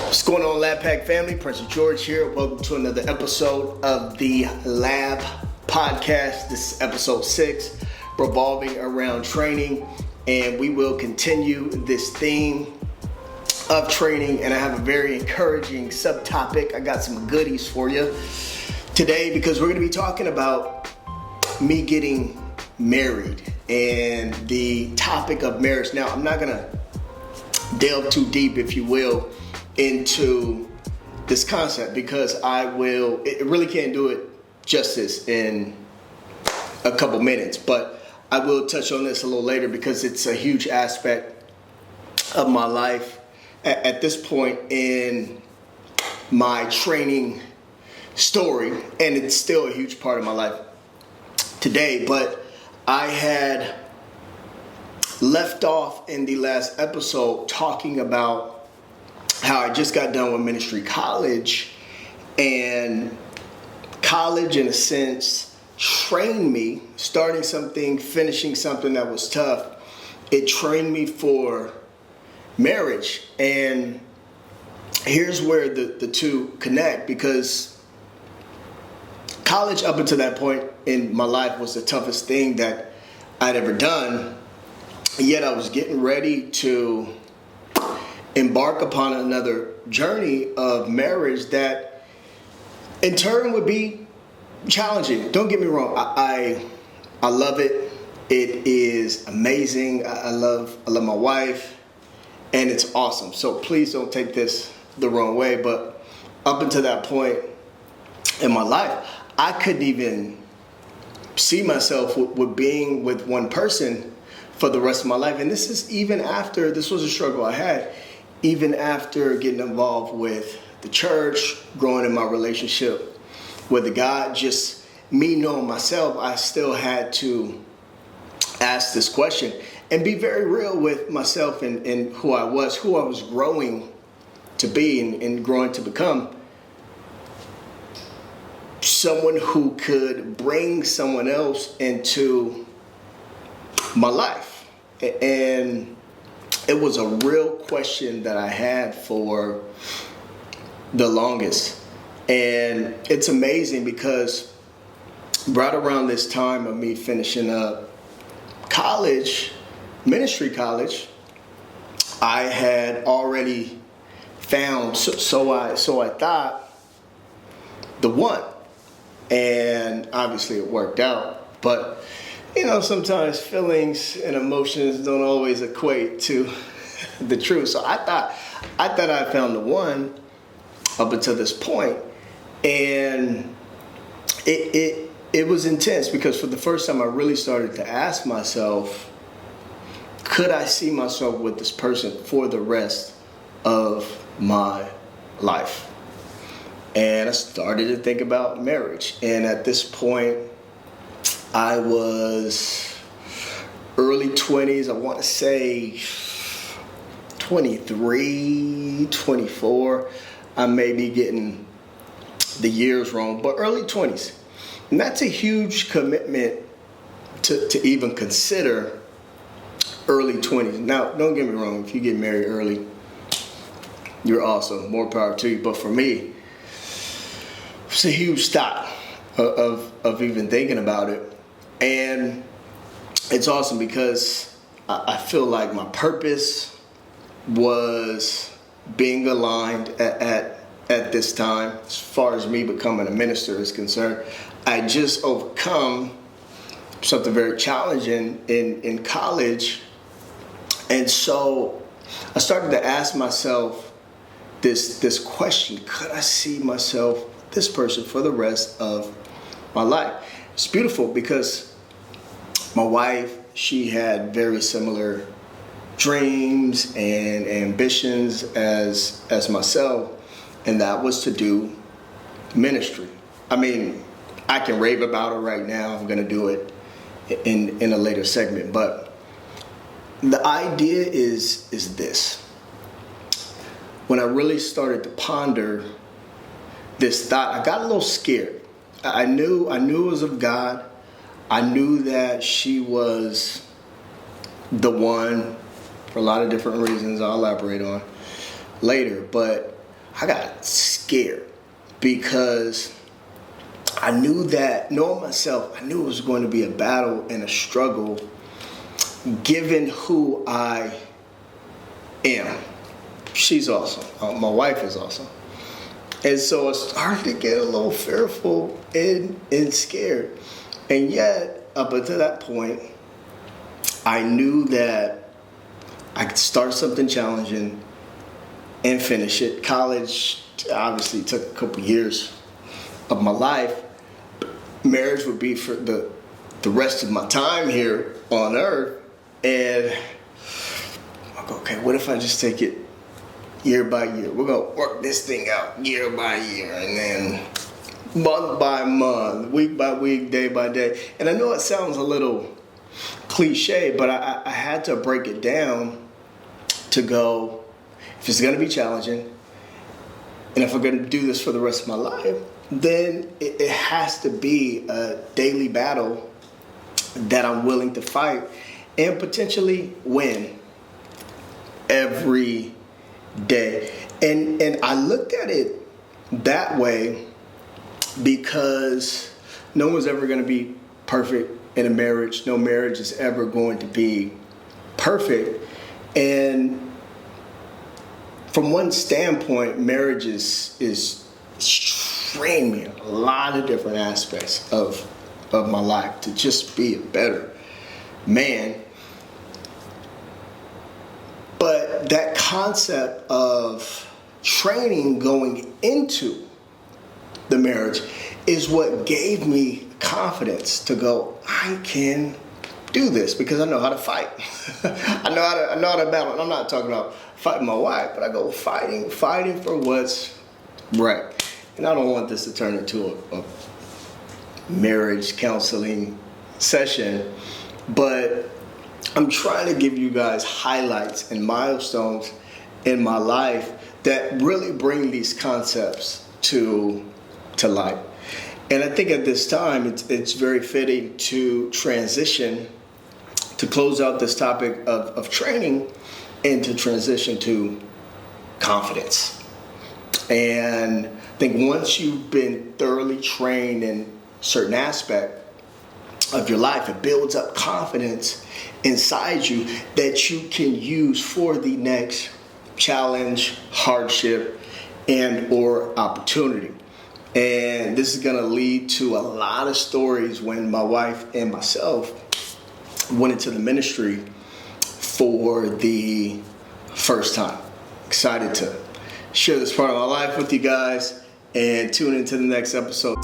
What's going on, LABPOD family? Prince George here. Welcome to another episode of the Lab Podcast. This is episode 6, revolving around training, and we will continue this theme of training. And I have a very encouraging subtopic. I got some goodies for you today because we're going to be talking about me getting married and the topic of marriage. Now, I'm not going to delve too deep, if you will, into this concept because it really can't do it justice in a couple minutes, but I will touch on this a little later because it's a huge aspect of my life at this point in my training story, and it's still a huge part of my life today. But I had left off in the last episode talking about how I just got done with ministry college, and college in a sense trained me, starting something, finishing something that was tough. It trained me for marriage. And here's where the two connect, because college up until that point in my life was the toughest thing that I'd ever done. Yet I was getting ready to embark upon another journey of marriage that in turn would be challenging. Don't get me wrong. I love it. It is amazing. I love my wife, and it's awesome. So please don't take this the wrong way. But up until that point in my life, I couldn't even see myself with being with one person for the rest of my life. And this is even after, this was a struggle I had, even after getting involved with the church, growing in my relationship with God, just me knowing myself, I still had to ask this question and be very real with myself and who I was growing to be and growing to become. Someone who could bring someone else into my life. And it was a real question that I had for the longest. And it's amazing because right around this time of me finishing up college, ministry college, I had already found, so I thought, the one. And obviously it worked out. But sometimes feelings and emotions don't always equate to the truth. So I thought I found the one up until this point, and it was intense because for the first time I really started to ask myself, could I see myself with this person for the rest of my life? And I started to think about marriage, and at this point I was early 20s, I want to say 23, 24. I may be getting the years wrong, but early 20s. And that's a huge commitment to even consider early 20s. Now, don't get me wrong, if you get married early, you're awesome, more power to you. But for me, it's a huge stop of even thinking about it. And it's awesome because I feel like my purpose was being aligned at this time. As far as me becoming a minister is concerned, I just overcome something very challenging in college. And so I started to ask myself this question: could I see myself with this person for the rest of my life? It's beautiful because my wife, she had very similar dreams and ambitions as myself, and that was to do ministry. I mean, I can rave about it right now. I'm going to do it in a later segment, but the idea is this. When I really started to ponder this thought, I got a little scared. I knew it was of God. I knew that she was the one for a lot of different reasons I'll elaborate on later. But I got scared because I knew that, knowing myself, I knew it was going to be a battle and a struggle given who I am. She's awesome. My wife is awesome. And so I started to get a little fearful and scared. And yet, up until that point, I knew that I could start something challenging and finish it. College obviously took a couple years of my life. Marriage would be for the rest of my time here on earth. And I go, okay, what if I just take it year by year? We're going to work this thing out year by year, and then month by month, week by week, day by day. And I know it sounds a little cliche, but I had to break it down to go, if it's going to be challenging, and if I'm going to do this for the rest of my life, then it has to be a daily battle that I'm willing to fight and potentially win every day. And I looked at it that way because no one's ever going to be perfect in a marriage. No marriage is ever going to be perfect. And from one standpoint, marriage is trained me in a lot of different aspects of my life to just be a better man. But that concept of training going into the marriage is what gave me confidence to go, I can do this because I know how to fight. I know how to battle. And I'm not talking about fighting my wife, but I go fighting for what's right. And I don't want this to turn into a marriage counseling session, but I'm trying to give you guys highlights and milestones in my life that really bring these concepts to light. And I think at this time, it's very fitting to transition, to close out this topic of training and to transition to confidence. And I think once you've been thoroughly trained in a certain aspect of your life, it builds up confidence inside you that you can use for the next challenge, hardship, and or opportunity. And this is going to lead to a lot of stories when my wife and myself went into the ministry for the first time. Excited to share this part of my life with you guys and tune into the next episode.